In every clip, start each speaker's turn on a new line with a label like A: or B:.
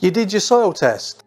A: You did your soil test.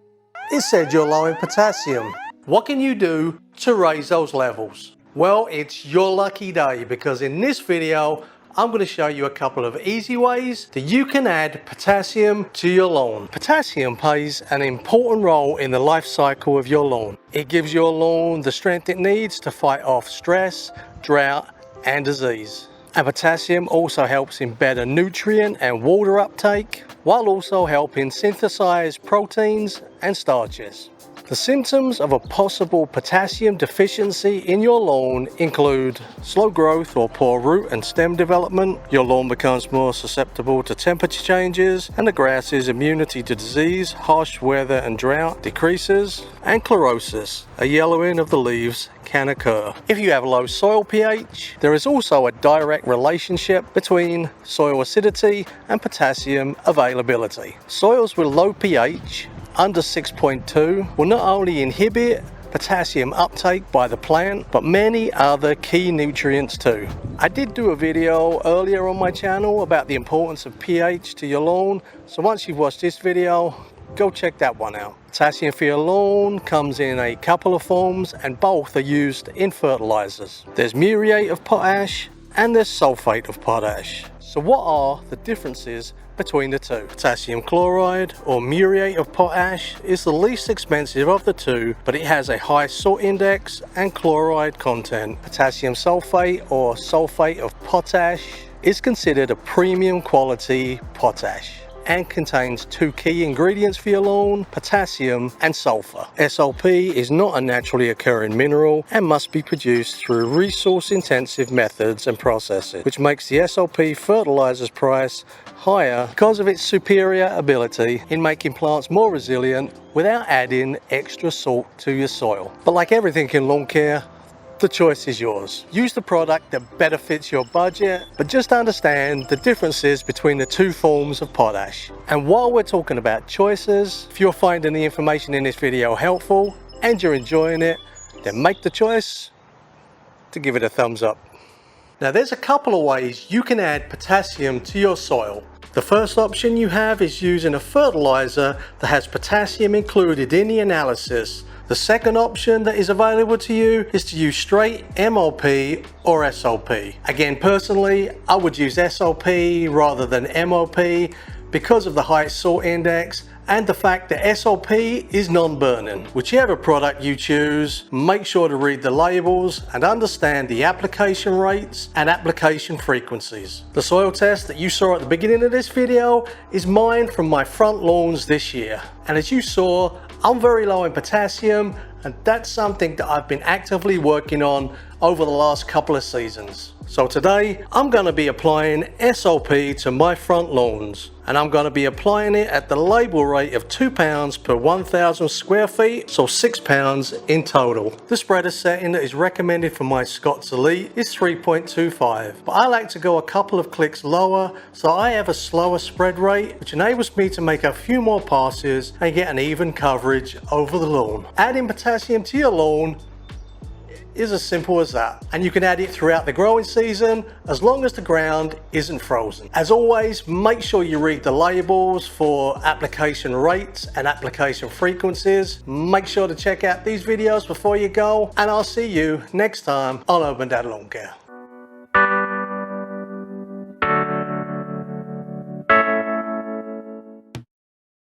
A: It said you're low in potassium. What can you do to raise those levels? Well, it's your lucky day, because in this video, I'm going to show you a couple of easy ways that you can add potassium to your lawn. Potassium plays an important role in the life cycle of your lawn. It gives your lawn the strength it needs to fight off stress, drought, and disease. And potassium also helps in better nutrient and water uptake, while also helping synthesize proteins and starches. The symptoms of a possible potassium deficiency in your lawn include slow growth or poor root and stem development, your lawn becomes more susceptible to temperature changes, and the grass's immunity to disease, harsh weather and drought decreases, and chlorosis, a yellowing of the leaves, can occur. If you have low soil pH, there is also a direct relationship between soil acidity and potassium availability. Soils with low pH under 6.2 will not only inhibit potassium uptake by the plant, but many other key nutrients too. I did do a video earlier on my channel about the importance of pH to your lawn, so once you've watched this video, go check that one out. Potassium for your lawn comes in a couple of forms, and both are used in fertilizers. There's muriate of potash and there's sulfate of potash. So what are the differences between the two? Potassium chloride or muriate of potash is the least expensive of the two, but it has a high salt index and chloride content. Potassium sulfate or sulfate of potash is considered a premium quality potash and contains two key ingredients for your lawn, potassium and sulfur. SOP is not a naturally occurring mineral and must be produced through resource-intensive methods and processes, which makes the SOP fertilizer's price higher because of its superior ability in making plants more resilient without adding extra salt to your soil. But like everything in lawn care, the choice is yours. Use the product that better fits your budget, but just understand the differences between the two forms of potash. And while we're talking about choices, if you're finding the information in this video helpful and you're enjoying it, then make the choice to give it a thumbs up. Now there's a couple of ways you can add potassium to your soil. The first option you have is using a fertilizer that has potassium included in the analysis. The second option that is available to you is to use straight MOP or SOP. Again, personally, I would use SOP rather than MOP because of the high salt index and the fact that SOP is non-burning. Whichever product you choose, make sure to read the labels and understand the application rates and application frequencies. The soil test that you saw at the beginning of this video is mine from my front lawns this year. And as you saw, I'm very low in potassium, and that's something that I've been actively working on over the last couple of seasons. So today, I'm going to be applying SOP to my front lawns, and I'm going to be applying it at the label rate of 2 pounds per 1,000 square feet, so 6 pounds in total. The spreader setting that is recommended for my Scott's Elite is 3.25, but I like to go a couple of clicks lower, so I have a slower spread rate, which enables me to make a few more passes and get an even coverage over the lawn. Adding potassium to your lawn is as simple as that, and you can add it throughout the growing season as long as the ground isn't frozen. As always, make sure you read the labels for application rates and application frequencies. Make sure to check out these videos before you go, and I'll see you next time on Urban Dad Lawn Care.